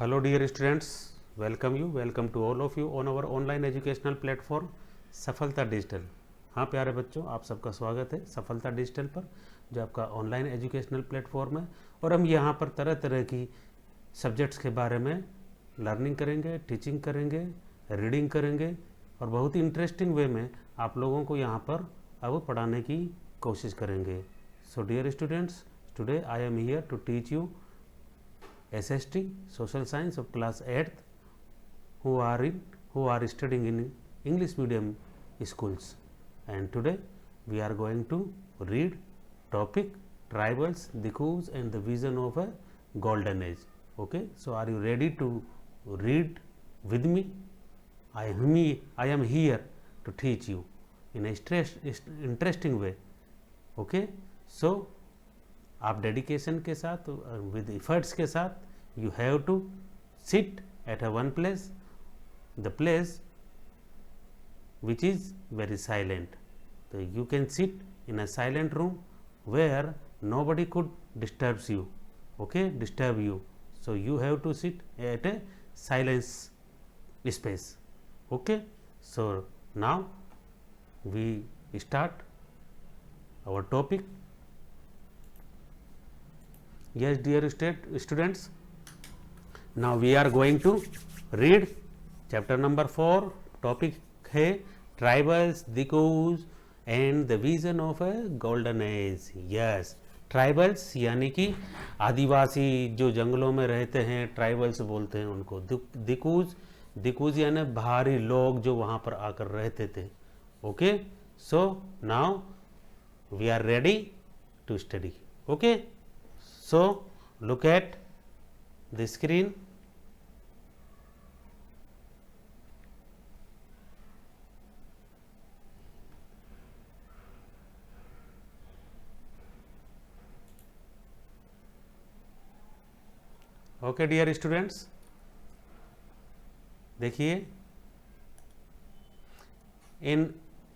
Hello dear students, welcome to all of you on our online educational platform सफलता digital. हाँ प्यारे बच्चों, आप सबका स्वागत है सफलता डिजिटल पर, जो आपका ऑनलाइन एजुकेशनल प्लेटफॉर्म है। और हम यहाँ पर तरह तरह की सब्जेक्ट्स के बारे में लर्निंग करेंगे, टीचिंग करेंगे, रीडिंग करेंगे और बहुत ही इंटरेस्टिंग वे में आप लोगों को यहाँ पर अब पढ़ाने की कोशिश करेंगे। So dear students, today I am here to teach you SST Social Science of class 8th who are studying in English medium schools, and today we are going to read topic tribals, Dikus and the vision of a golden age. Okay, so are you ready to read with me? I am here to teach you in a interesting way. Okay, so आप dedication के साथ, with efforts के साथ, you have to sit at a one place, the place which is very silent. तो you can sit in a silent room where nobody could disturbs you, okay, disturb you. So you have to sit at a silence space, okay. So now we start our topic. Yes dear students, now we are going to read chapter number 4. topic है tribals, Dikus and the vision of a golden age. yes, tribals यानी कि आदिवासी जो जंगलों में रहते हैं, tribals बोलते हैं उनको। दिकूज यानी बाहरी लोग जो वहाँ पर आकर रहते थे। Okay, so now we are ready to study. Okay, so look at the screen. Okay dear students, देखिए, in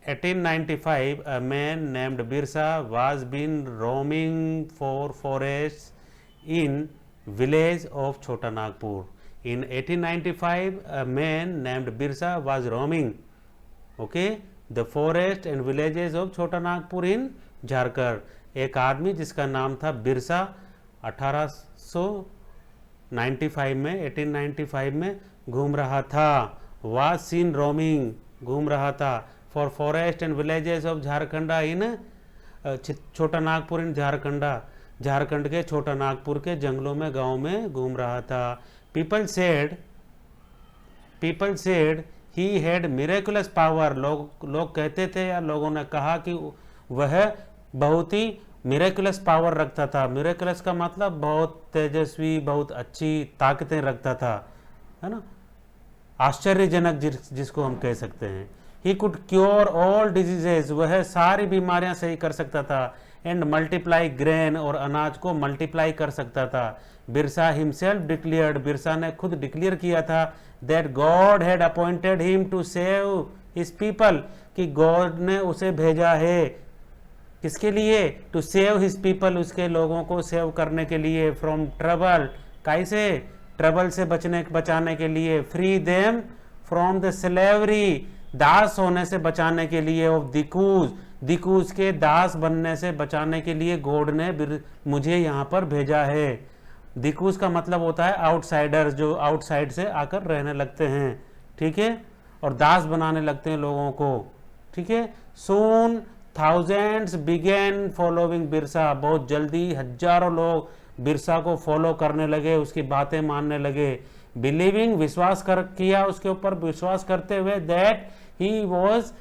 1895 a man named Birsa was been roaming for forests in village of Chota Nagpur. In 1895 a man named Birsa was roaming, okay, the forest and villages of Chota Nagpur in Jharkhand. एक आदमी जिसका नाम था बिरसा 1895 में घूम रहा था। was seen roaming, घूम रहा था, for forest and villages of झारखंडा इन छोटा नागपुर इन झारखंडा, झारखंड के छोटा नागपुर के जंगलों में, गांव में घूम रहा था। people said he had miraculous power, लोग कहते थे या लोगों ने कहा कि वह बहुत ही मिरेकुलस पावर रखता था। मिरेकुलस का मतलब बहुत तेजस्वी, बहुत अच्छी ताकतें रखता था, है ना, आश्चर्यजनक जिसको हम कह सकते हैं। He could cure all diseases, वह सारी बीमारियां सही कर सकता था। एंड मल्टीप्लाई ग्रेन, और अनाज को मल्टीप्लाई कर सकता था। बिरसा हिमसेल्फ डिक्लेयर्ड, बिरसा ने खुद डिक्लेयर किया था, that God had appointed him to save his people, कि गॉड ने उसे भेजा है किसके लिए? टू सेव हिज पीपल, उसके लोगों को सेव करने के लिए। फ्रॉम ट्रबल, कैसे? ट्रबल से बचाने के लिए। Free them from the slavery, दास होने से बचाने के लिए। ऑफ दिकूज के दास बनने से बचाने के लिए गॉड ने मुझे यहाँ पर भेजा है। दिकूज का मतलब होता है आउटसाइडर्स, जो आउटसाइड से आकर रहने लगते हैं, ठीक है, और दास बनाने लगते हैं लोगों को, ठीक है। सून थाउजेंड्स बिगेन फॉलोइंग बिरसा, बहुत जल्दी हजारों लोग बिरसा को फॉलो करने लगे, उसकी बातें मानने लगे। बिलीविंग, विश्वास किया उसके ऊपर, विश्वास करते हुए, दैट ही वॉज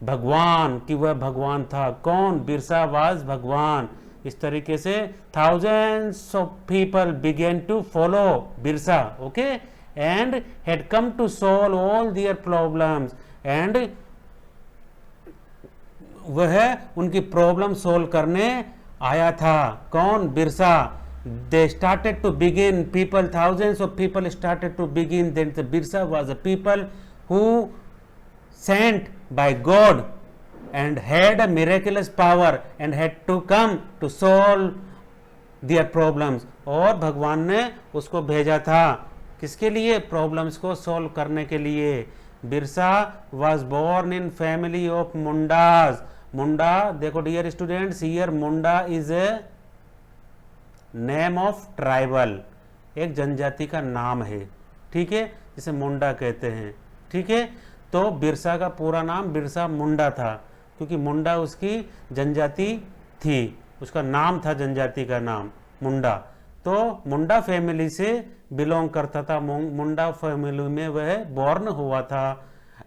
भगवान, कि वह भगवान था। कौन? बिरसा वाज भगवान। इस तरीके से thousands of people begin to follow Birsa, okay, and had come to solve all their problems, and वह उनकी प्रॉब्लम सोल्व करने आया था। कौन? Birsa. They started to begin, people, thousands of people started to begin, then the Birsa was a people who sent by God and had a miraculous power and had to come to solve their problems, और भगवान ने उसको भेजा था किसके लिए? Problems को solve करने के लिए। Birsa was born in family of Mundas. Munda, देखो dear students, here Munda is a name of tribal, एक जनजाति का नाम है, ठीक है, जिसे मुंडा कहते हैं, ठीक है। तो बिरसा का पूरा नाम बिरसा मुंडा था, क्योंकि मुंडा उसकी जनजाति थी, उसका नाम था जनजाति का नाम मुंडा। तो मुंडा फैमिली से बिलोंग करता था, मुंडा फैमिली में वह बॉर्न हुआ था।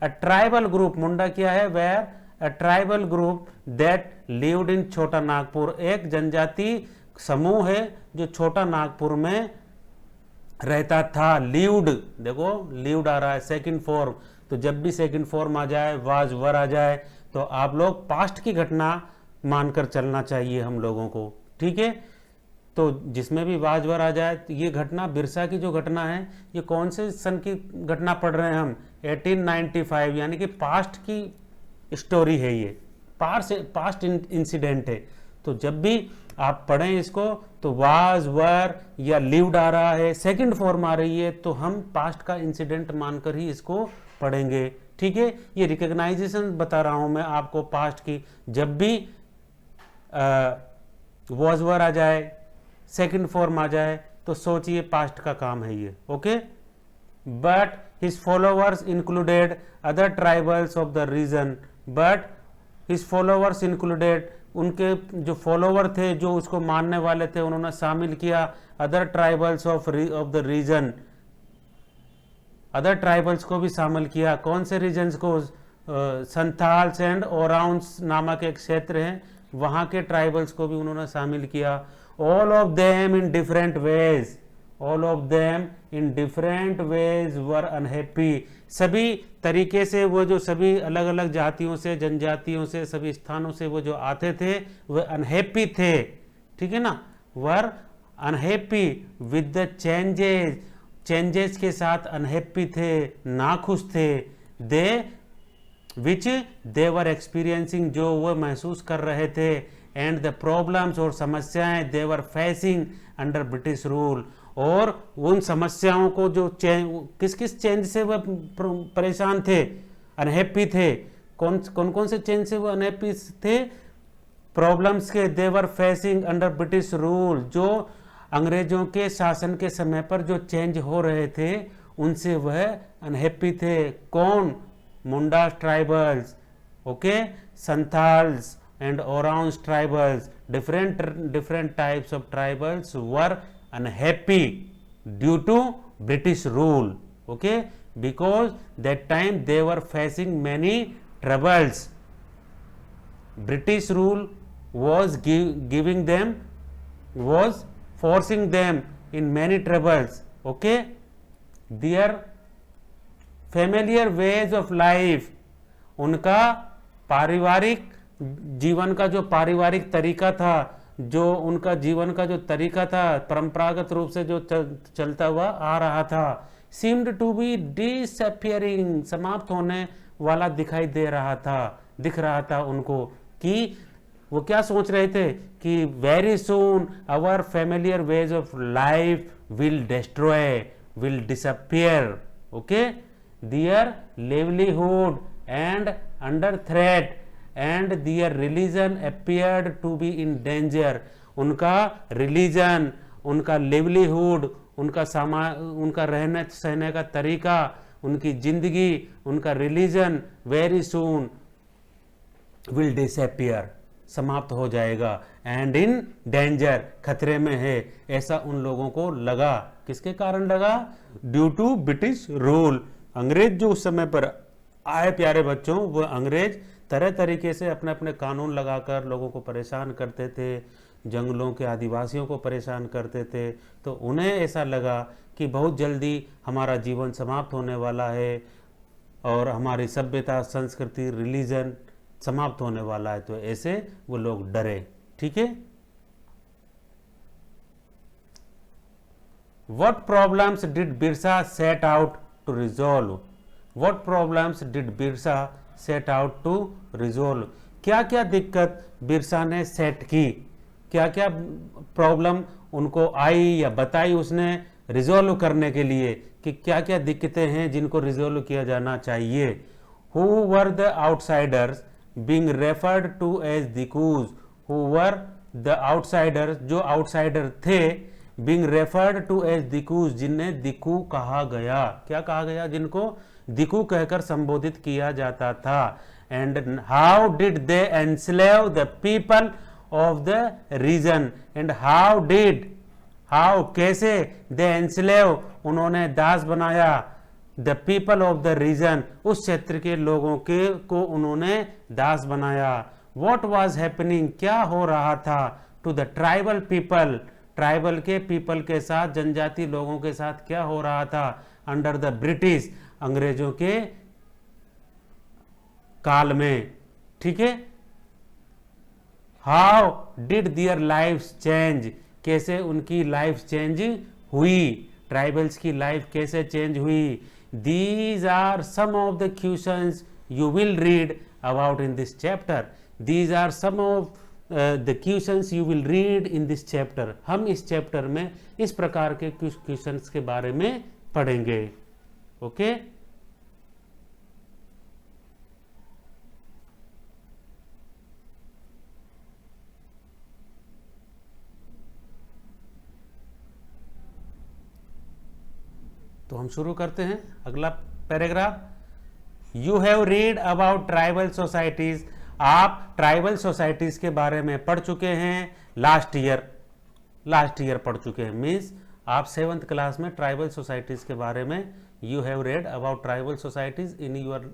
अ ट्राइबल ग्रुप, मुंडा क्या है? Were a tribal group that lived in Chota Nagpur, एक जनजाति समूह है जो छोटा नागपुर में रहता था। लीव्ड, देखो लीव्ड आ रहा है सेकंड फॉर्म, तो जब भी सेकंड फॉर्म आ जाए, वाज वर आ जाए, तो आप लोग पास्ट की घटना मानकर चलना चाहिए हम लोगों को, ठीक है। तो जिसमें भी वाज वर आ जाए, तो ये घटना बिरसा की जो घटना है, ये कौन से सन की घटना पढ़ रहे हैं हम? 1895, यानी कि पास्ट की स्टोरी है, ये पास्ट इंसिडेंट है। तो जब भी आप पढ़ें इसको, तो वाज वर या लिव्ड आ रहा है, सेकंड फॉर्म आ रही है, तो हम पास्ट का इंसिडेंट मानकर ही इसको पढ़ेंगे, ठीक है। ये रिकग्नाइजेशन बता रहा हूं मैं आपको पास्ट की। जब भी वाज वर आ जाए, सेकंड फॉर्म आ जाए, तो सोचिए पास्ट का काम है ये, okay. But his followers included other tribals of the region, but his followers included, उनके जो फॉलोवर थे, जो उसको मानने वाले थे, उन्होंने शामिल किया other tribals of the region, other tribals को भी शामिल किया। कौन से रीजन्स को? संथाल्स एंड ओराउंस नामक एक क्षेत्र है, वहां के ट्राइबल्स को भी उन्होंने शामिल किया। All of them in different ways, all of them in different ways were unhappy, सभी तरीके से वो जो सभी अलग अलग जातियों से, जनजातियों से, सभी स्थानों से वो जो आते थे, वह अनहैप्पी थे, ठीक है ना। Were unhappy with the changes, changes के साथ अनहैप्पी थे, नाखुश थे। दे विच दे वर एक्सपीरियंसिंग, जो वो महसूस कर रहे थे, एंड द प्रॉब्लम्स, और समस्याएं, they were facing under British rule, और उन समस्याओं को जो किस किस चेंज से वह परेशान थे, अनहैप्पी थे, कौन कौन से चेंज से वो अनहैप्पी थे? प्रॉब्लम्स के, they were facing under British rule, जो अंग्रेजों के शासन के समय पर जो चेंज हो रहे थे, उनसे वह अनहैप्पी थे। कौन? Munda tribals, okay, Santhals and Oraons tribals, different types of tribals were unhappy due to British rule, okay, because that time they were facing many troubles. British rule was giving them, was forcing them in many troubles, okay. Their familiar ways of life, उनका पारिवारिक जीवन का जो पारिवारिक तरीका था, जो उनका जीवन का जो तरीका था, परंपरागत रूप से जो चलता हुआ आ रहा था, seemed to be disappearing, समाप्त होने वाला दिखाई दे रहा था, दिख रहा था उनको, कि वो क्या सोच रहे थे कि very soon our familiar ways of life will destroy, will disappear, okay, their livelihood and under threat and their religion appeared to be in danger. उनका रिलीजन, उनका लिवलीहुड, उनका रहने सहने का तरीका, उनकी जिंदगी, उनका religion very soon will disappear, समाप्त हो जाएगा, एंड इन डेंजर, खतरे में है, ऐसा उन लोगों को लगा। किसके कारण लगा? Due to British rule. अंग्रेज जो उस समय पर आए प्यारे बच्चों, वो अंग्रेज तरह तरीके से अपने अपने कानून लगाकर लोगों को परेशान करते थे, जंगलों के आदिवासियों को परेशान करते थे। तो उन्हें ऐसा लगा कि बहुत जल्दी हमारा जीवन समाप्त होने वाला है और हमारी सभ्यता, संस्कृति, रिलीजन समाप्त होने वाला है, तो ऐसे वो लोग डरे, ठीक है। What problems did Birsa set out to resolve? What problems did Birsa set out to resolve? क्या क्या दिक्कत बिरसा ने सेट की, क्या क्या प्रॉब्लम उनको आई या बताई उसने रिजोल्व करने के लिए कि क्या क्या दिक्कतें हैं जिनको रिजोल्व किया जाना चाहिए। Who were the outsiders being referred to as dikus, who were the outsiders, जो आउटसाइडर थे, being referred to as dikus, जिन्हें दिकू कहा गया, क्या कहा गया, जिनको दिकू कहकर संबोधित किया जाता था। And how did they enslave the people of the region, and how कैसे दे एनस्लेव, उन्होंने दास बनाया, the people of the region, उस क्षेत्र के लोगों के को उन्होंने दास बनाया। वॉट वॉज हैपनिंग, क्या हो रहा था, to the tribal people, tribal के पीपल के साथ, जनजाति लोगों के साथ क्या हो रहा था, अंडर द ब्रिटिश, अंग्रेजों के काल में। ठीक है, how did their life change, कैसे उनकी लाइफ चेंज हुई, ट्राइबल्स की लाइफ कैसे चेंज हुई। These are some of the questions you will read about in this chapter, these are some of the questions you will read in this chapter. हम इस chapter में इस प्रकार के कुछ क्वेश्चंस के बारे में पढ़ेंगे। ओके तो हम शुरू करते हैं अगला paragraph. You have read about tribal societies, आप ट्राइबल सोसाइटीज के बारे में पढ़ चुके हैं, लास्ट ईयर पढ़ चुके हैं, मीन्स आप 7th क्लास में ट्राइबल सोसाइटीज के बारे में you have read about tribal societies in your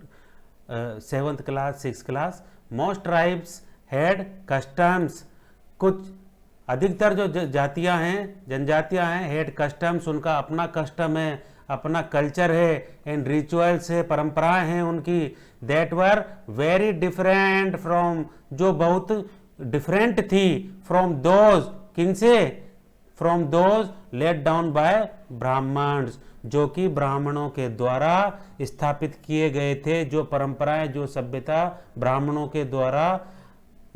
7th class 6th class. Most tribes had customs, कुछ अधिकतर जो जातियां हैं, जनजातियां हैं, हैड कस्टम्स, उनका अपना कस्टम है, अपना कल्चर है, एंड रिचुअल्स है, परंपराएं हैं उनकी, that were very different from, जो बहुत डिफरेंट थी, फ्रॉम दोज, किनसे, from those laid down by Brahmans, जो कि ब्राह्मणों के द्वारा स्थापित किए गए थे, जो परंपराएं, जो सभ्यता ब्राह्मणों के द्वारा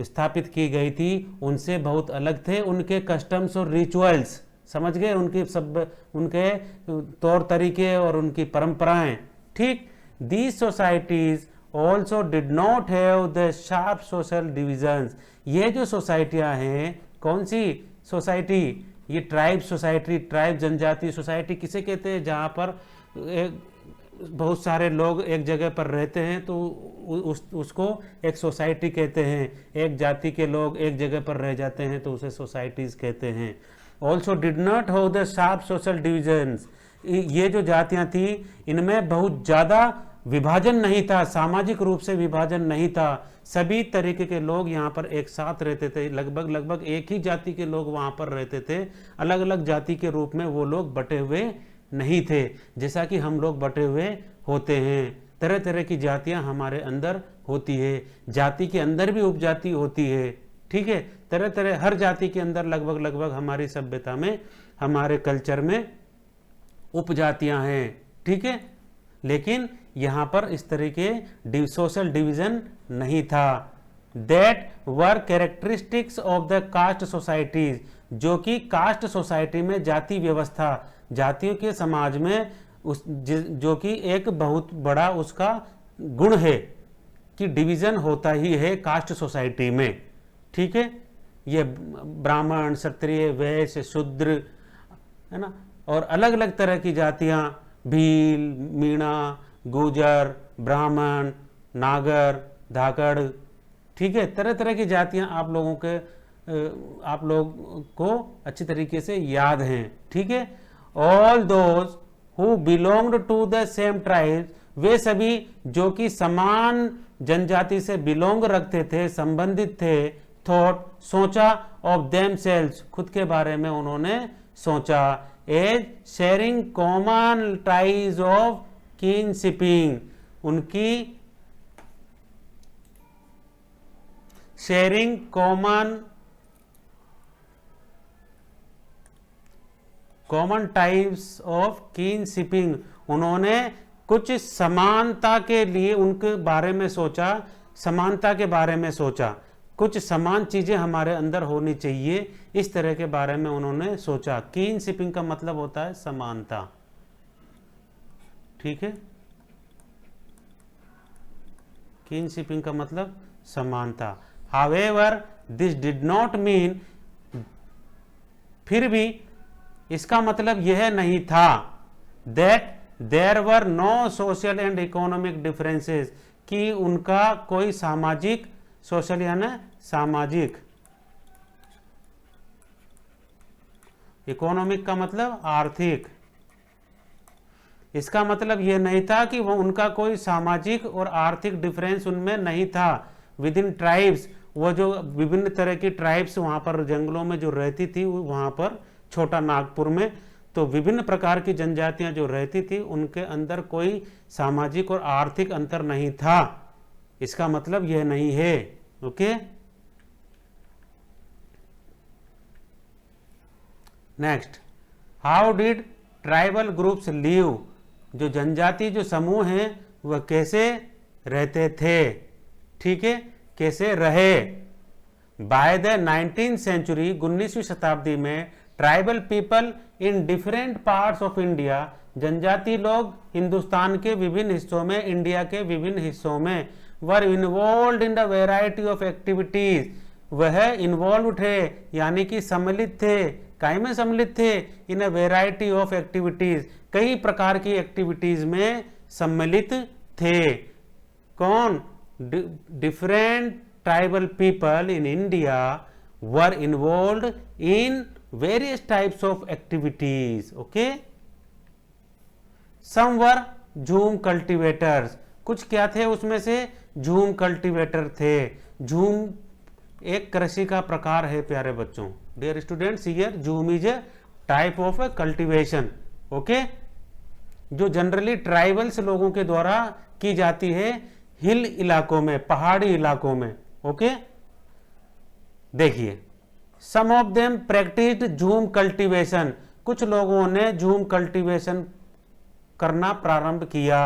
स्थापित की गई थी, उनसे बहुत अलग थे उनके कस्टम्स और रिचुअल्स, समझ गए, उनके तौर तरीके और उनकी परंपराएं। ठीक, these societies also did not have the sharp social divisions, ये जो सोसाइटियां हैं, कौन सी सोसाइटी, ये ट्राइब सोसाइटी, ट्राइब जनजाति सोसाइटी किसे कहते हैं, जहाँ पर बहुत सारे लोग एक जगह पर रहते हैं तो उसको एक सोसाइटी कहते हैं, एक जाति के लोग एक जगह पर रह जाते हैं तो उसे सोसाइटीज कहते हैं। Also did not have the sharp social divisions, ये जो जातियां थी इनमें बहुत ज़्यादा विभाजन नहीं था, सामाजिक रूप से विभाजन नहीं था, सभी तरीके के लोग यहाँ पर एक साथ रहते थे, लगभग एक ही जाति के लोग वहाँ पर रहते थे, अलग अलग जाति के रूप में वो लोग बटे हुए नहीं थे, जैसा कि हम लोग बटे हुए होते हैं। तरह तरह की जातियां हमारे अंदर होती है, जाति के अंदर भी उपजाति होती है। ठीक है, तरह तरह हर जाति के अंदर लगभग हमारी सभ्यता में, हमारे कल्चर में उपजातियां हैं। ठीक है, लेकिन यहाँ पर इस तरीके सोशल डिवीजन नहीं था। That were characteristics of the caste societies, जो कि कास्ट सोसाइटी में जाति व्यवस्था, जातियों के समाज में जो कि एक बहुत बड़ा उसका गुण है कि डिवीजन होता ही है कास्ट सोसाइटी में। ठीक है, ये ब्राह्मण, क्षत्रिय, वैश्य, शूद्र, है ना, और अलग अलग तरह की जातियां, भील, मीणा, गुर्जर, ब्राह्मण, नागर, धाकड़, ठीक है, तरह तरह की जातियां आप लोग को अच्छी तरीके से याद हैं। ठीक है, all those who belonged to the same tribe, वे सभी जो कि समान जनजाति से बिलोंग रखते थे, संबंधित थे, थॉट, सोचा, ऑफ देमसेल्व्स, खुद के बारे में उन्होंने सोचा, as sharing common ties of kinshiping, उनकी sharing common types of kinshiping, उन्होंने कुछ समानता के लिए उनके बारे में सोचा, समानता के बारे में सोचा, कुछ समान चीजें हमारे अंदर होनी चाहिए, इस तरह के बारे में उन्होंने सोचा। किनशिपिंग का मतलब होता है समानता, ठीक है, किनशिपिंग का मतलब समानता। However this did not mean, फिर भी इसका मतलब यह नहीं था, that there were no social and economic differences, कि उनका कोई सामाजिक, सोशल यानी सामाजिक, इकोनॉमिक का मतलब आर्थिक, इसका मतलब यह नहीं था कि वो उनका कोई सामाजिक और आर्थिक डिफरेंस उनमें नहीं था। विद इन ट्राइब्स, वो जो विभिन्न तरह की ट्राइब्स वहां पर जंगलों में जो रहती थी, वहां पर छोटा नागपुर में, तो विभिन्न प्रकार की जनजातियां जो रहती थी उनके अंदर कोई सामाजिक और आर्थिक अंतर नहीं था, इसका मतलब यह नहीं है। Okay, next, how did tribal groups live, जो जनजाति जो समूह हैं वह कैसे रहते थे, ठीक है, कैसे रहे। बाय द 19th सेंचुरी, 19वीं शताब्दी में, tribal people in different parts of India, जनजाति लोग हिंदुस्तान के विभिन्न हिस्सों में, इंडिया के विभिन्न हिस्सों में, were involve in the variety of activities, वह इन्वॉल्व थे यानी कि सम्मिलित थे, काय में सम्मिलित थे, in a variety of activities, कई प्रकार की एक्टिविटीज में सम्मिलित थे। कौन? Different tribal people in India were involve in various types of activities. Okay, some were jhum cultivators, कुछ क्या थे उसमें से? झूम कल्टीवेटर थे। झूम एक कृषि का प्रकार है प्यारे बच्चों। डियर स्टूडेंट्स, हियर झूम is a type of cultivation. Okay, जो जनरली ट्राइबल्स लोगों के द्वारा की जाती है हिल इलाकों में, पहाड़ी इलाकों में। ओके, देखिए, सम ऑफ देम प्रैक्टिस्ड झूम कल्टीवेशन, कुछ लोगों ने झूम कल्टीवेशन करना प्रारंभ किया।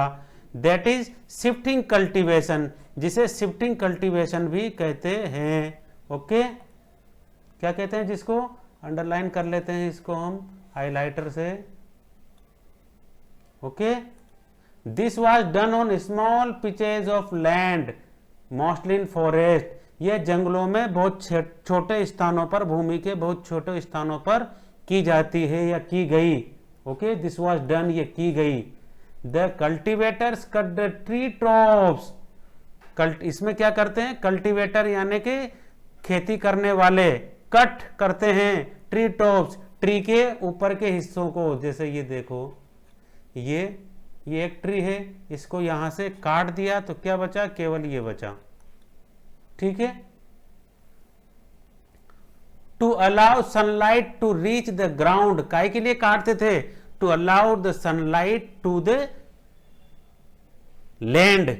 दैट इज शिफ्टिंग कल्टीवेशन, जिसे शिफ्टिंग कल्टीवेशन भी कहते हैं। ओके, क्या कहते हैं जिसको? अंडरलाइन कर लेते हैं इसको हम हाइलाइटर से। Okay, this was done on small pitches of land mostly in forest, यह जंगलों में बहुत छोटे स्थानों पर, भूमि के बहुत छोटे स्थानों पर की जाती है या की गई। ओके, दिस वाज डन, ये की गई। The cultivators cut the tree tops, इसमें क्या करते हैं? कल्टीवेटर यानी कि खेती करने वाले कट करते हैं ट्री टॉप्स, ट्री के ऊपर के हिस्सों को। जैसे ये देखो, ये एक ट्री है, इसको यहां से काट दिया तो क्या बचा? केवल ये बचा। ठीक है, to allow sunlight to reach the ground, काय के लिए काटते थे? To allow the sunlight to the land.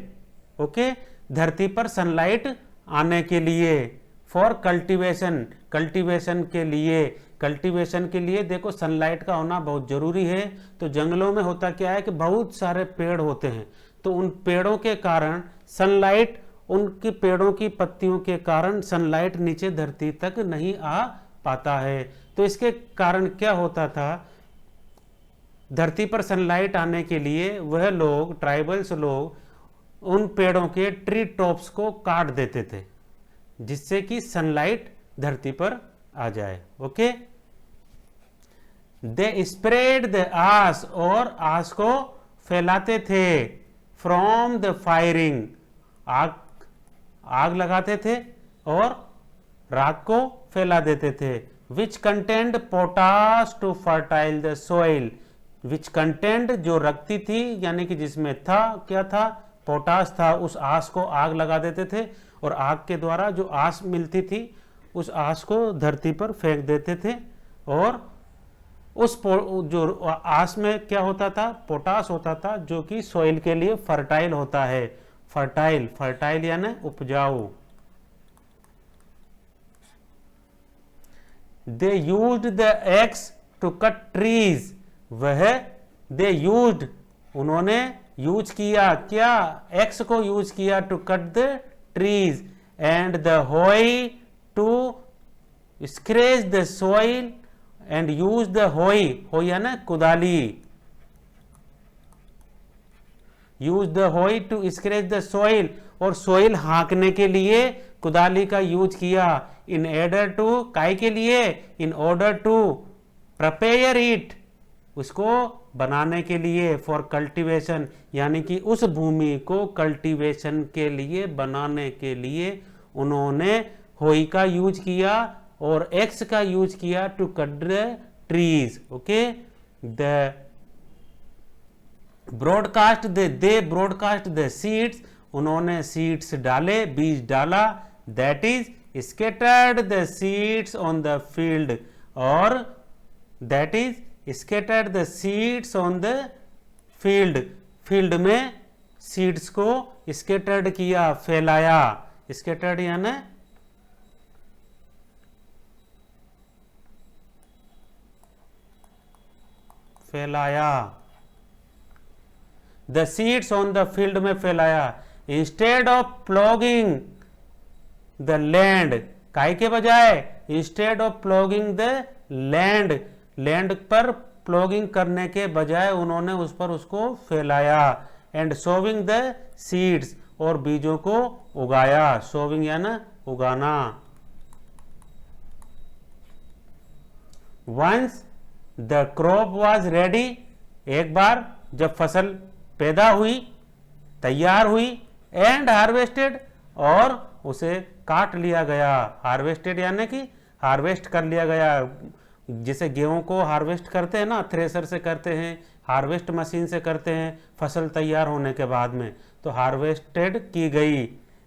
Okay, धरती पर सनलाइट आने के लिए। फॉर कल्टीवेशन, कल्टीवेशन के लिए, कल्टीवेशन के लिए देखो सनलाइट का होना बहुत जरूरी है। तो जंगलों में होता क्या है कि बहुत सारे पेड़ होते हैं, तो उन पेड़ों के कारण सनलाइट, उनकी पेड़ों की पत्तियों के कारण सनलाइट नीचे धरती तक नहीं आ पाता है। तो इसके कारण क्या होता था? धरती पर सनलाइट आने के लिए वह लोग, ट्राइबल्स लोग, उन पेड़ों के ट्री टॉप्स को काट देते थे, जिससे कि सनलाइट धरती पर आ जाए। ओके, दे स्प्रेड द आस, और आस को फैलाते थे। फ्रॉम द फायरिंग, आग लगाते थे और राख को फैला देते थे। Which content potash to fertile the soil, which content जो रखती थी, यानी कि जिसमें था, क्या था? पोटाश था। उस आस को आग लगा देते थे और आग के द्वारा जो आस मिलती थी उस आस को धरती पर फेंक देते थे, और उस जो आस में क्या होता था? पोटाश होता था, जो कि सोइल के लिए फर्टाइल होता है। फर्टाइल, फर्टाइल यानी उपजाऊ। They used the axe to cut trees, वह दे यूज्ड, उन्होंने यूज किया क्या? एक्स को यूज किया to cut the trees, and the hoe to scratch the soil and use the hoe है ना कुदाली, यूज द होई टू स्क्रैच द सोइल, और सोइल हाँकने के लिए कुदाली का यूज किया। इन ऑर्डर टू, काय के लिए, in order to prepare it, उसको बनाने के लिए, फॉर कल्टीवेशन, यानी कि उस भूमि को कल्टीवेशन के लिए बनाने के लिए उन्होंने होई का यूज किया और एक्स का यूज किया to cut the trees. Okay, the broadcast they broadcast the seeds, उन्होंने सीड्स डाले, बीज डाला, that is scattered the seeds on the field, और that is scattered the seeds on the field, field में seeds को scattered किया, फैलाया, scattered यानी फैलाया, the seeds on the field में फैलाया। Instead of ploughing the land, काय के बजाय, instead of ploughing the land, land पर प्लॉगिंग करने के बजाय उन्होंने उस पर उसको फैलाया। एंड सोविंग द सीड्स, और बीजों को उगाया, सोविंग यानी उगाना। Once the crop was ready, एक बार जब फसल पैदा हुई, तैयार हुई, एंड हार्वेस्टेड, और उसे काट लिया गया, हार्वेस्टेड यानी कि हार्वेस्ट कर लिया गया, जिसे गेहूं को हार्वेस्ट करते हैं ना, थ्रेसर से करते हैं, हार्वेस्ट मशीन से करते हैं, फसल तैयार होने के बाद में, तो हार्वेस्टेड की गई।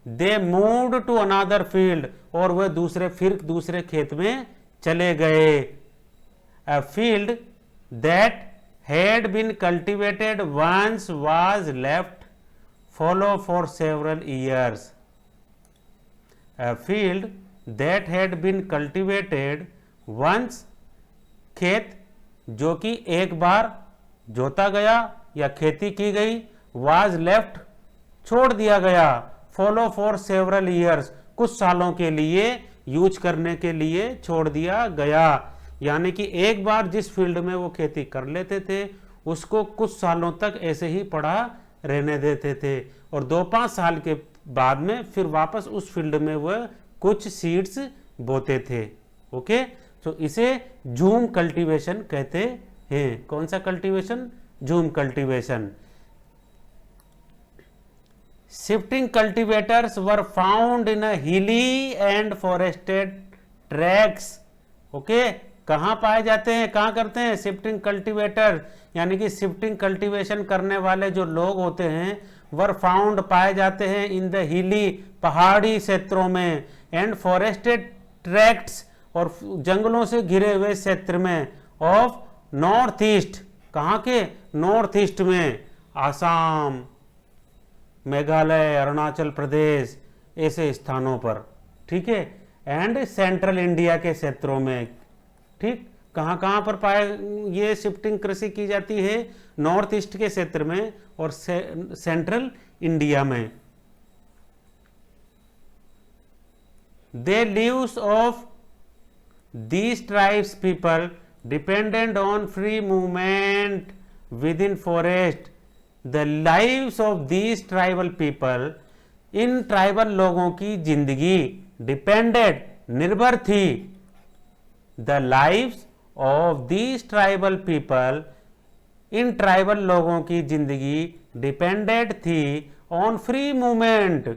They moved to another field, और वह दूसरे खेत में चले गए। A field that had been cultivated once was left fallow for several years. A field that had been cultivated once, खेत जो कि एक बार जोता गया या खेती की गई, was left छोड़ दिया गया, follow for several years कुछ सालों के लिए यूज करने के लिए छोड़ दिया गया। यानी कि एक बार जिस फील्ड में वो खेती कर लेते थे उसको कुछ सालों तक ऐसे ही पड़ा रहने देते थे, और 2-5 साल के बाद में फिर वापस उस फील्ड में वह कुछ सीड्स बोते थे। ओके, तो इसे झूम कल्टीवेशन कहते हैं। कौन सा कल्टीवेशन? झूम cultivation. Shifting cultivators were found in हिली एंड फॉरेस्टेड ट्रैक्स। ओके, कहाँ पाए जाते हैं, कहाँ करते हैं? शिफ्टिंग कल्टीवेटर, यानी कि शिफ्टिंग कल्टीवेशन करने वाले जो लोग होते हैं वर फाउंड पाए जाते हैं इन द हिली पहाड़ी क्षेत्रों में, एंड फॉरेस्टेड ट्रैक्ट्स और जंगलों से घिरे हुए क्षेत्र में, ऑफ नॉर्थ ईस्ट, कहाँ के? नॉर्थ ईस्ट में, आसाम, मेघालय, अरुणाचल प्रदेश, ऐसे स्थानों पर, ठीक है, एंड सेंट्रल इंडिया के क्षेत्रों में। ठीक, कहाँ कहाँ पर पाए ये शिफ्टिंग कृषि की जाती है? नॉर्थ ईस्ट के क्षेत्र में और सेंट्रल इंडिया में। They lives of these tribes people dependent on free movement within forest. The lives of these tribal people, इन ट्राइबल लोगों की जिंदगी डिपेंडेड, निर्भर थी, the lives of these tribal people, इन ट्राइबल लोगों की जिंदगी डिपेंडेड थी on free movement,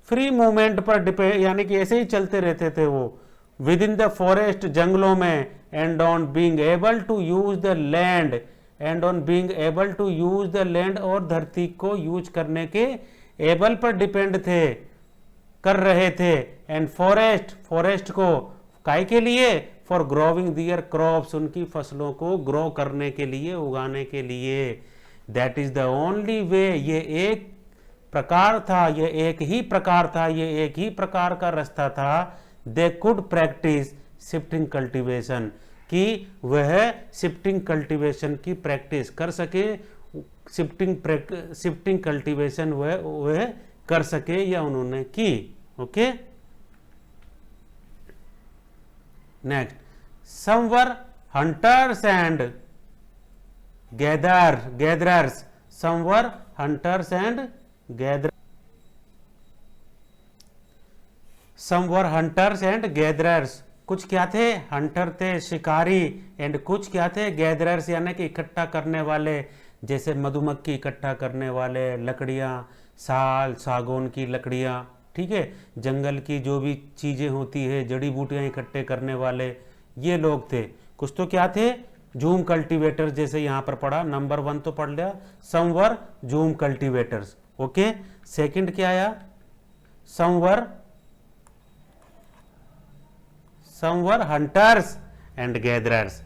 free movement पर डिपेंड, यानी कि ऐसे ही चलते रहते थे वो विद इन द फॉरेस्ट, जंगलों में, and on being able to use the land, and on being able to use the land, और धरती को यूज करने के एबल पर डिपेंड थे, कर रहे थे, एंड फॉरेस्ट, फॉरेस्ट को काय के लिए? फॉर ग्रोविंग दियर क्रॉप्स, उनकी फसलों को ग्रो करने के लिए, उगाने के लिए। That is the only way, ये एक प्रकार था, ये एक ही प्रकार था, ये एक ही प्रकार का रास्ता था। They could practice shifting cultivation, कि वह शिफ्टिंग कल्टीवेशन की प्रैक्टिस कर सके, शिफ्टिंग कल्टीवेशन वह कर सके या उन्होंने की। Okay, next, some were hunters and gatherers, some were hunters and gather, some were hunters and gatherers, कुछ क्या थे, हंटर थे शिकारी, एंड कुछ क्या थे, गैदरर्स यानी कि इकट्ठा करने वाले, जैसे मधुमक्खी इकट्ठा करने वाले, लकड़ियाँ, साल सागौन की लकड़ियाँ, ठीक है, जंगल की जो भी चीज़ें होती है, जड़ी बूटियाँ इकट्ठे करने वाले, ये लोग थे। कुछ तो क्या थे, जूम कल्टीवेटर्स, जैसे यहाँ पर पढ़ा, नंबर 1 तो पढ़ लिया, some were jhum cultivators. Okay, second क्या आया, some were hunters and gatherers.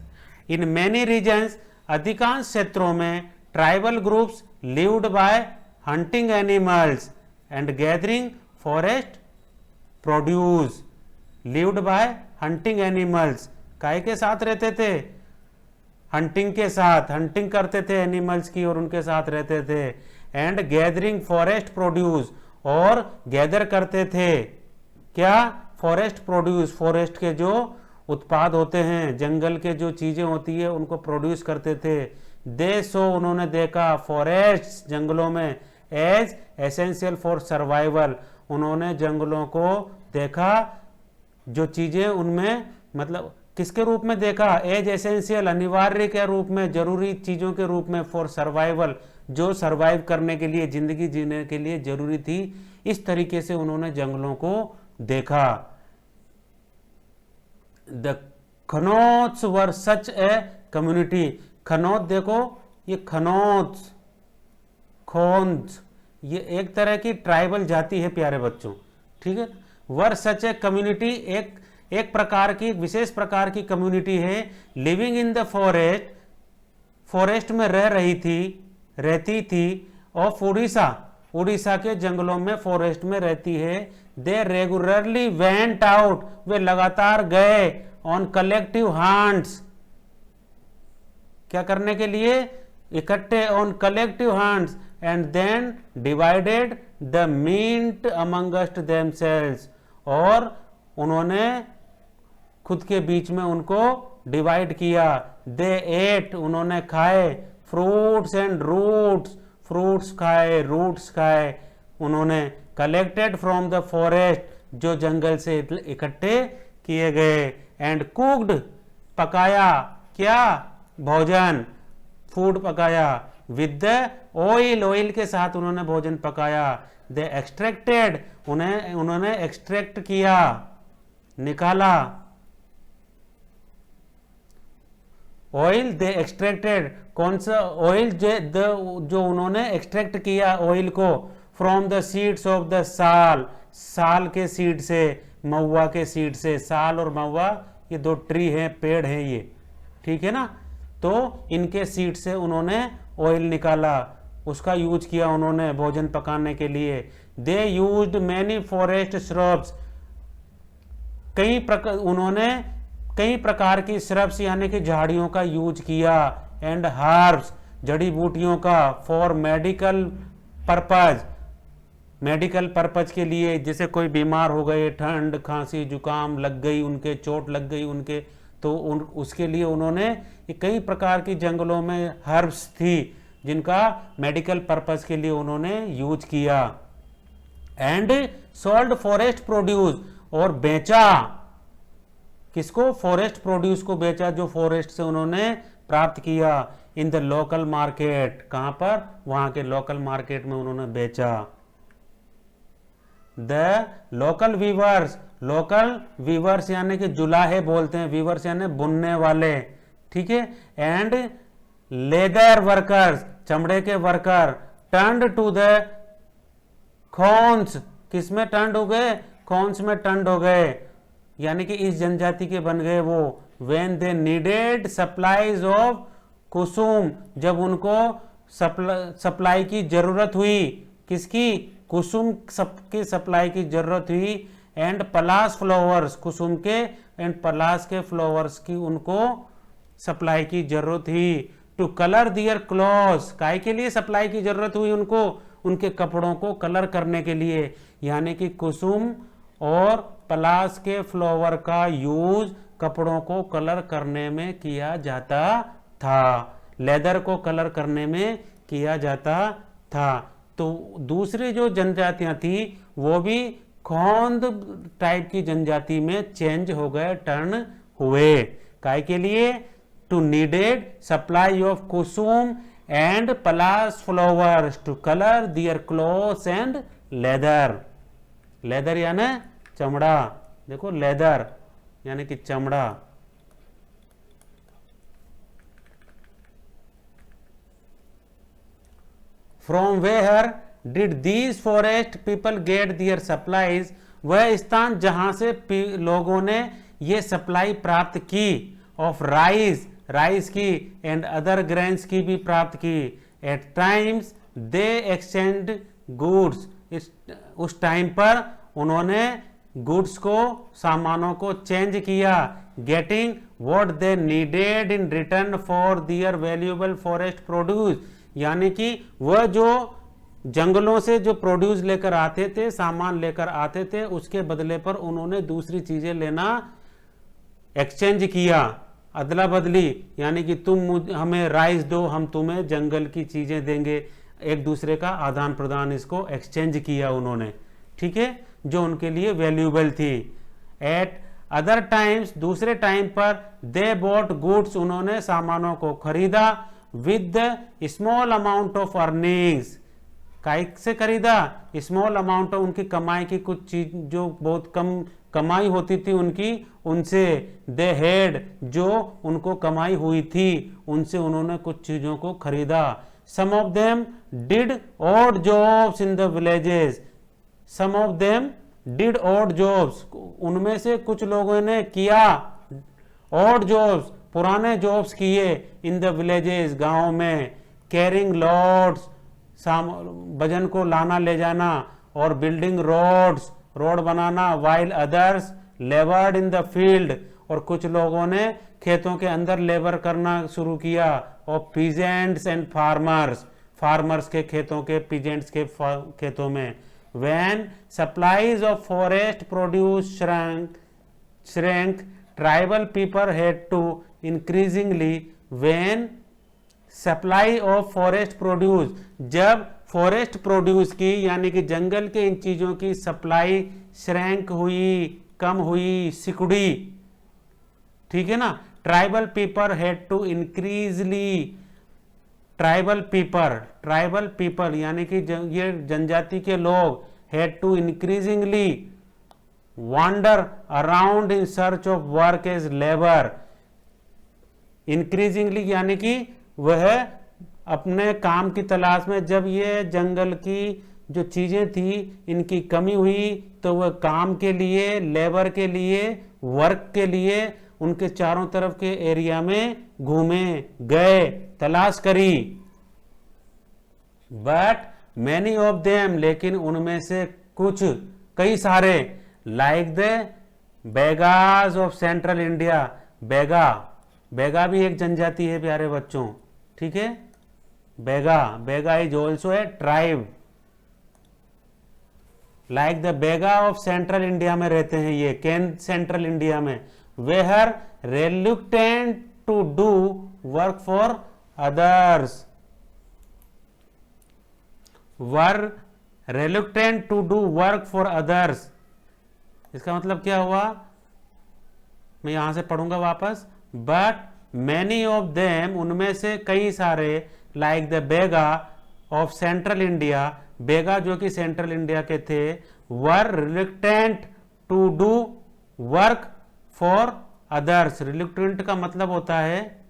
In many regions, अधिकांश क्षेत्रों में tribal groups lived by hunting animals and gathering forest produce. Lived by hunting animals, काय के साथ रहते थे, हंटिंग के साथ, हंटिंग करते थे एनिमल्स की और उनके साथ रहते थे। एंड गैदरिंग फॉरेस्ट प्रोड्यूस, और गैदर करते थे क्या, फॉरेस्ट प्रोड्यूस, फॉरेस्ट के जो उत्पाद होते हैं, जंगल के जो चीजें होती है उनको प्रोड्यूस करते थे। दे सो, उन्होंने देखा, फॉरेस्ट, जंगलों में, एज एसेंशियल फॉर सर्वाइवल, उन्होंने जंगलों को देखा, जो चीजें उनमें, मतलब किसके रूप में देखा, एज एसेंशियल, अनिवार्य के रूप में, जरूरी चीजों के रूप में, फॉर सर्वाइवल, जो सर्वाइव करने के लिए, जिंदगी जीने के लिए जरूरी थी, इस तरीके से उन्होंने जंगलों को देखा। The खनौत्स were such a community, खनौत देखो, ये खनौत्स, खोन्स, ये एक तरह की ट्राइबल जाति है प्यारे बच्चों, ठीक है। वर सच ए कम्युनिटी, एक प्रकार की, विशेष प्रकार की कम्युनिटी है, living in the forest, forest में रहती थी, ऑफ उड़ीसा, उड़ीसा के जंगलों में, फॉरेस्ट में रहती है। दे रेगुलरली वेंट आउट, वे लगातार गए, ऑन कलेक्टिव हंट्स, क्या करने के लिए, इकट्ठे, on collective hunts, and then divided the meat amongst themselves, और उन्होंने खुद के बीच में उनको डिवाइड किया। दे एट, उन्होंने खाए, फ्रूट्स एंड रूट्स, फ्रूट्स खाए, रूट्स खाए उन्होंने। कलेक्टेड फ्रॉम द फॉरेस्ट, जो जंगल से इकट्ठे किए गए। एंड कुक्ड, पकाया, क्या, भोजन, फूड पकाया। विद द ऑयल, ऑयल के साथ उन्होंने भोजन पकाया। दे एक्सट्रैक्टेड, उन्होंने एक्सट्रैक्ट किया, निकाला, ऑयल, दे एक्सट्रैक्टेड, कौन सा ऑयल, जो उन्होंने एक्सट्रैक्ट किया ऑयल को, from the seeds of the साल, साल के सीड से, महुआ के सीड से, साल और महुआ ये दो ट्री हैं, पेड़ हैं ये, ठीक है ना, तो इनके सीड से उन्होंने ऑयल निकाला, उसका यूज किया उन्होंने भोजन पकाने के लिए। They used many forest shrubs, उन्होंने कई प्रकार की श्रब्स यानी कि झाड़ियों का यूज किया। एंड हर्ब्स, जड़ी बूटियों का, for medical purpose, medical purpose के लिए, जैसे कोई बीमार हो गए, ठंड खांसी जुकाम लग गई उनके, चोट लग गई उनके, तो उसके लिए उन्होंने कई प्रकार की जंगलों में हर्ब्स थी जिनका मेडिकल पर्पज के लिए उन्होंने यूज किया। एंड सोल्ड फॉरेस्ट प्रोड्यूस, और बेचा, किसको, फॉरेस्ट प्रोड्यूस को बेचा, जो फॉरेस्ट से उन्होंने प्राप्त किया। इन द लोकल मार्केट, कहां पर, वहां के लोकल मार्केट में उन्होंने बेचा। द लोकल वीवर्स यानी कि जुलाहे बोलते हैं, वीवर्स यानी बुनने वाले, ठीक है। एंड लेदर वर्कर्स, चमड़े के वर्कर, टर्न्ड टू द खोन्स, किसमें टर्न्ड हो गए, खोन्स में टर्न्ड हो गए, यानी कि इस जनजाति के बन गए वो। When they needed supplies of कुसुम, जब उनको सप्लाई की जरूरत हुई, किसकी, कुसुम की सप्लाई की जरूरत हुई। एंड पलास फ्लावर्स, कुसुम के एंड पलास के फ्लावर्स की उनको सप्लाई की जरूरत हुई। टू कलर दियर क्लॉथ्स, काय के लिए सप्लाई की जरूरत हुई उनको, उनके कपड़ों को कलर करने के लिए, यानी कि कुसुम और पलास के फ्लावर का यूज कपड़ों को कलर करने में किया जाता था, लेदर को कलर करने में किया जाता था। तो दूसरी जो जनजातियां थी वो भी खोंद टाइप की जनजाति में चेंज हो गए, टर्न हुए। काय के लिए? To needed supply of kusum and palash flowers to colour their clothes and leather. Leather यानी चमड़ा, देखो लेदर यानी कि चमड़ा। From where did these forest people get their supplies? वह स्थान जहां से लोगों ने ये सप्लाई प्राप्त की। ऑफ राइस, राइस की, एंड अदर ग्रेन्स की भी प्राप्त की। At times they exchange goods, उस टाइम पर उन्होंने गुड्स को, सामानों को चेंज किया। Getting what they needed in return for their valuable forest produce, यानी कि वह जो जंगलों से जो प्रोड्यूस लेकर आते थे, सामान लेकर आते थे, उसके बदले पर उन्होंने दूसरी चीजें लेना एक्सचेंज किया, अदला बदली। यानी कि तुम हमें राइस दो, हम तुम्हें जंगल की चीजें देंगे, एक दूसरे का आदान प्रदान, इसको एक्सचेंज किया उन्होंने, ठीक है, जो उनके लिए वैल्यूएबल थी। एट अदर टाइम्स, दूसरे टाइम पर दे बॉट गुड्स, उन्होंने सामानों को खरीदा। With the small amount of earnings, काय से खरीदा? स्मॉल अमाउंट ऑफ, उनकी कमाई की कुछ चीज जो बहुत कम कमाई होती थी उनकी, उनसे। दे हेड, जो उनको कमाई हुई थी उनसे उन्होंने कुछ चीजों को खरीदा। Some of them did odd jobs in the villages, some of them did odd jobs, उनमें से कुछ लोगों ने किया ऑड जॉब्स, पुराने जॉब्स किए। इन द विलेजेस, गांव में। कैरिंग लॉड्स, वजन को लाना ले जाना, और बिल्डिंग रोड्स, रोड बनाना। While others laboured in the field, और कुछ लोगों ने खेतों के अंदर लेबर करना शुरू किया। और पीजेंट्स एंड फार्मर्स, फार्मर्स के खेतों के, पीजेंट्स के खेतों में। When supplies of forest produce shrank, tribal people had to increasingly, when supply of forest produce, जब फॉरेस्ट प्रोड्यूस की यानी कि जंगल के इन चीजों की सप्लाई श्रैंक हुई, कम हुई, सिकुड़ी, ठीक है ना। Tribal people had to increasingly, tribal people यानी कि ये जनजाति के लोग, had to increasingly wander around in search of work as labour. Increasingly यानी कि वह अपने काम की तलाश में, जब ये जंगल की जो चीजें थी इनकी कमी हुई, तो वह काम के लिए, लेबर के लिए, वर्क के लिए उनके चारों तरफ के एरिया में घूमे, गए, तलाश करी। बट मैनी ऑफ देम, लेकिन उनमें से कुछ, कई सारे, like the Baigas of central India, Baiga भी एक जनजाति है प्यारे बच्चों, ठीक है। Baiga is also a tribe. Like the Baiga of central India में रहते हैं ये, सेंट्रल इंडिया में। Were reluctant to do work for others, were reluctant to do work for others. इसका मतलब क्या हुआ, मैं यहां से पढ़ूंगा वापस। बट मैनी ऑफ देम, उनमें से कई सारे, like the Baiga of central India, Baiga जो कि सेंट्रल इंडिया के थे, were reluctant to do work for others. Reluctant का मतलब होता है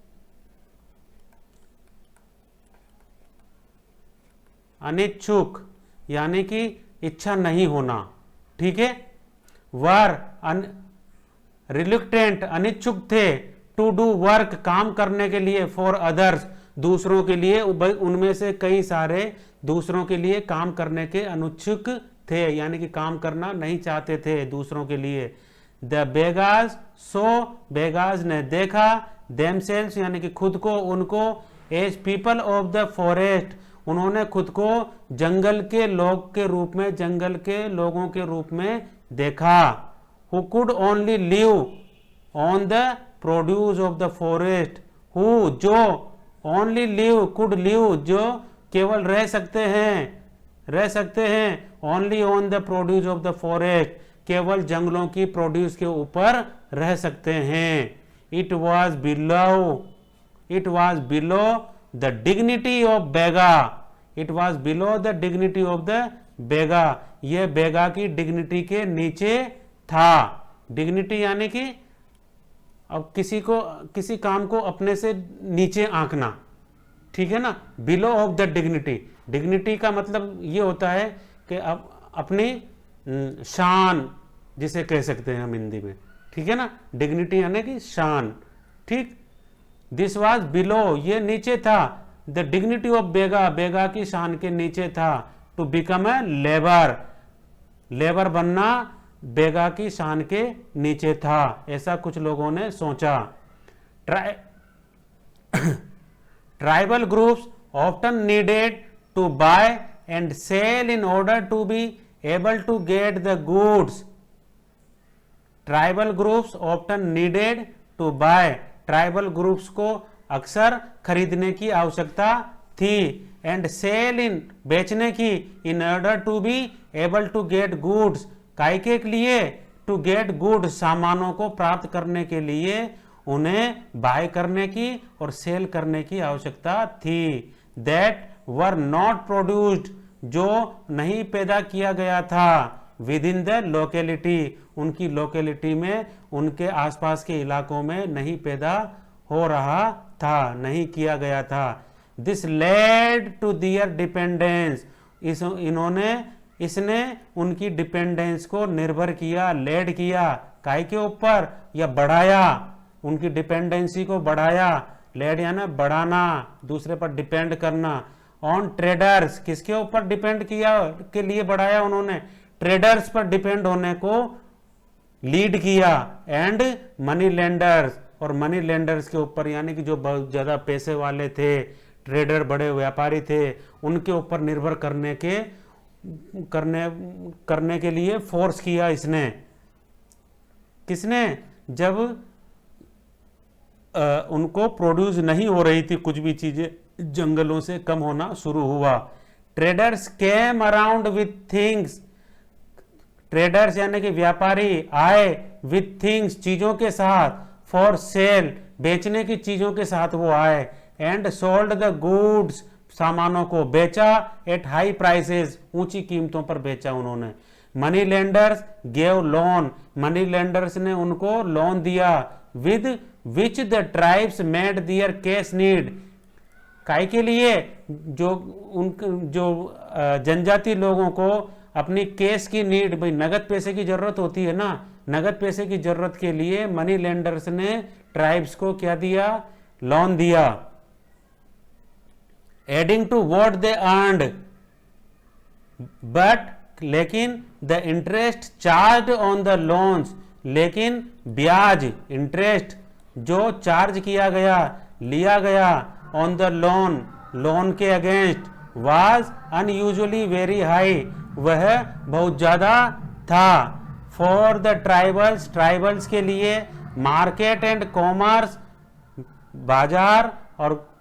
अनिच्छुक, यानी कि इच्छा नहीं होना, ठीक है। वर रिलुक्टेंट, अनिच्छुक थे, टू डू वर्क, काम करने के लिए, फॉर अदर्स, दूसरों के लिए। उनमें से कई सारे दूसरों के लिए काम करने के अनुच्छुक थे, यानी कि काम करना नहीं चाहते थे दूसरों के लिए। द बेगाज, सो बेगाज ने देखा, देमसेल्स यानी कि खुद को, उनको, as people of the forest, उन्होंने खुद को जंगल के लोग के रूप में, जंगल के लोगों के रूप में देखा। Who could only live on the produce of the forest, who जो ओनली लिव कुड लिव जो केवल रह सकते हैं only on the produce of the forest, केवल जंगलों की प्रोड्यूस के ऊपर रह सकते हैं। It was below the dignity of Baiga, it was below the dignity of the Baiga, यह बेगा की डिग्निटी के नीचे था। डिग्निटी यानी कि अब किसी काम को अपने से नीचे आंकना, ठीक है ना। Below of the dignity, dignity का मतलब ये होता है कि अब अपनी शान जिसे कह सकते हैं हम हिंदी में, ठीक है ना। डिग्निटी यानी कि शान, ठीक। दिस वाज बिलो, ये नीचे था, the dignity of Baiga, Baiga की शान के नीचे था। To become a labour, labour बनना बेगा की शान के नीचे था, ऐसा कुछ लोगों ने सोचा। Tribal groups often needed to buy and sell in order to be able to get the goods. Tribal groups often needed to buy, tribal groups को अक्सर खरीदने की आवश्यकता थी, एंड सेल इन, बेचने की, in order to be able to get goods, काय के लिए, टू गेट गुड, सामानों को प्राप्त करने के लिए उन्हें बाय करने की और सेल करने की आवश्यकता थी। दैट वर नॉट प्रोड्यूस्ड, जो नहीं पैदा किया गया था, विद इन द लोकेलिटी, उनकी लोकेलिटी में, उनके आसपास के इलाकों में नहीं पैदा हो रहा था, नहीं किया गया था। This led to their dependence, इसने उनकी डिपेंडेंस को निर्भर किया, लेड किया, काय के ऊपर, या बढ़ाया, उनकी डिपेंडेंसी को बढ़ाया। लेड यानी बढ़ाना, दूसरे पर डिपेंड करना। ऑन ट्रेडर्स, किसके ऊपर डिपेंड किया के लिए बढ़ाया उन्होंने, ट्रेडर्स पर डिपेंड होने को लीड किया। एंड मनी लेंडर्स, और मनी लेंडर्स के ऊपर, यानी कि जो बहुत ज्यादा पैसे वाले थे, ट्रेडर, बड़े व्यापारी थे, उनके ऊपर निर्भर करने के लिए फोर्स किया इसने। किसने, जब उनको प्रोड्यूस नहीं हो रही थी कुछ भी चीजें, जंगलों से कम होना शुरू हुआ। Traders came around with things, traders यानी कि व्यापारी आए, विथ थिंग्स, चीजों के साथ, फॉर सेल, बेचने की चीजों के साथ वो आए, एंड सोल्ड द गुड्स, सामानों को बेचा, एट हाई प्राइसेस, ऊंची कीमतों पर बेचा उन्होंने। Money lenders gave loan, money lenders ने उनको लोन दिया, with which the tribes made their cash need, काय के लिए, जो जनजाति लोगों को अपनी कैश की नीड, भाई नगद पैसे की जरूरत होती है ना, नगद पैसे की जरूरत के लिए मनी लेंडर्स ने ट्राइब्स को क्या दिया, लोन दिया। Adding to what they earned, but, लेकिन the interest charge on the loans, लेकिन ब्याज, इंटरेस्ट जो चार्ज किया गया, लिया गया, ऑन द लोन, लोन के against, was unusually very high, वह बहुत ज्यादा था। फॉर द ट्राइबल्स, ट्राइबल्स के लिए, मार्केट एंड कॉमर्स, बाजार और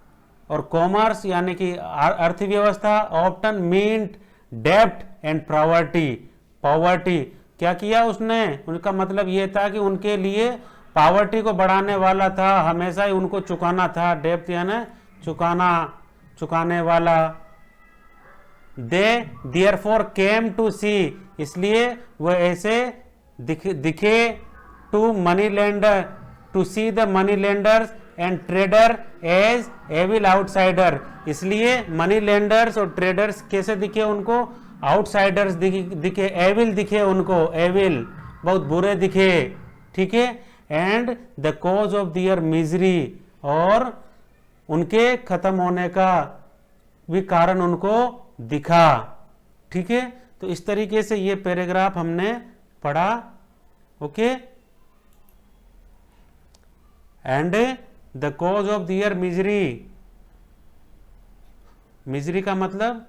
कॉमर्स यानी कि अर्थव्यवस्था, ऑफ्टन मीन्ट डेब्ट एंड पॉवर्टी, पॉवर्टी, क्या किया उसने, उनका मतलब यह था कि उनके लिए पॉवर्टी को बढ़ाने वाला था, हमेशा ही उनको चुकाना था, डेब्ट यानी चुकाने वाला। दे देयरफॉर केम टू सी, इसलिए वह ऐसे दिखे, to money lender, to see the money lenders and trader as evil outsider, इसलिए मनी लेंडर्स और ट्रेडर्स कैसे दिखे उनको, आउटसाइडर्स दिखे, एविल दिखे उनको, एविल बहुत बुरे दिखे, ठीक है। And the cause of their misery, और उनके खत्म होने का भी कारण उनको दिखा, ठीक है। तो इस तरीके से ये पैराग्राफ हमने पढ़ा, okay. And the cause of their misery, misery का मतलब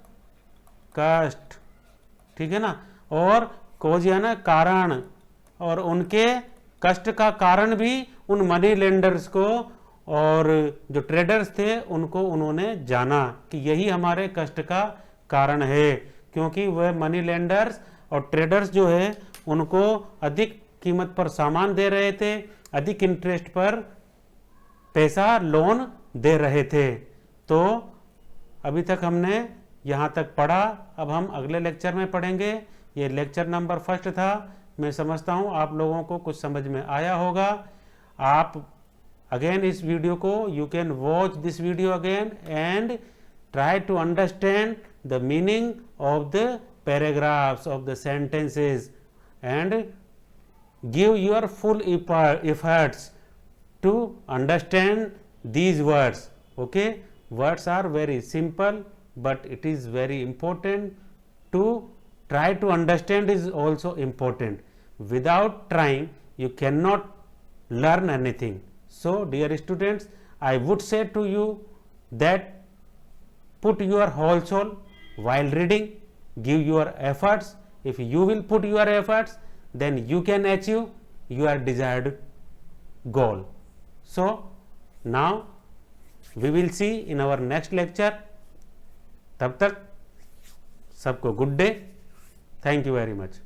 कष्ट, ठीक है ना, और कॉज या ना कारण, और उनके कष्ट का कारण भी उन मनी लेंडर्स को और जो ट्रेडर्स थे उनको उन्होंने जाना कि यही हमारे कष्ट का कारण है, क्योंकि वह मनी लेंडर्स और ट्रेडर्स जो है उनको अधिक कीमत पर सामान दे रहे थे, अधिक इंटरेस्ट पर पैसा लोन दे रहे थे। तो अभी तक हमने यहाँ तक पढ़ा, अब हम अगले लेक्चर में पढ़ेंगे। ये लेक्चर नंबर 1 था। मैं समझता हूँ आप लोगों को कुछ समझ में आया होगा। आप अगेन इस वीडियो को you can watch this video again and try to understand the meaning of the paragraphs of the sentences and give your full efforts to understand these words. Okay, words are very simple, but it is very important to try to understand is also important. Without trying you cannot learn anything. So dear students, I would say to you that put your whole soul while reading, give your efforts. If you will put your efforts, then you can achieve your desired goal. So now we will see in our next lecture. तब तक सबको good day. Thank you very much.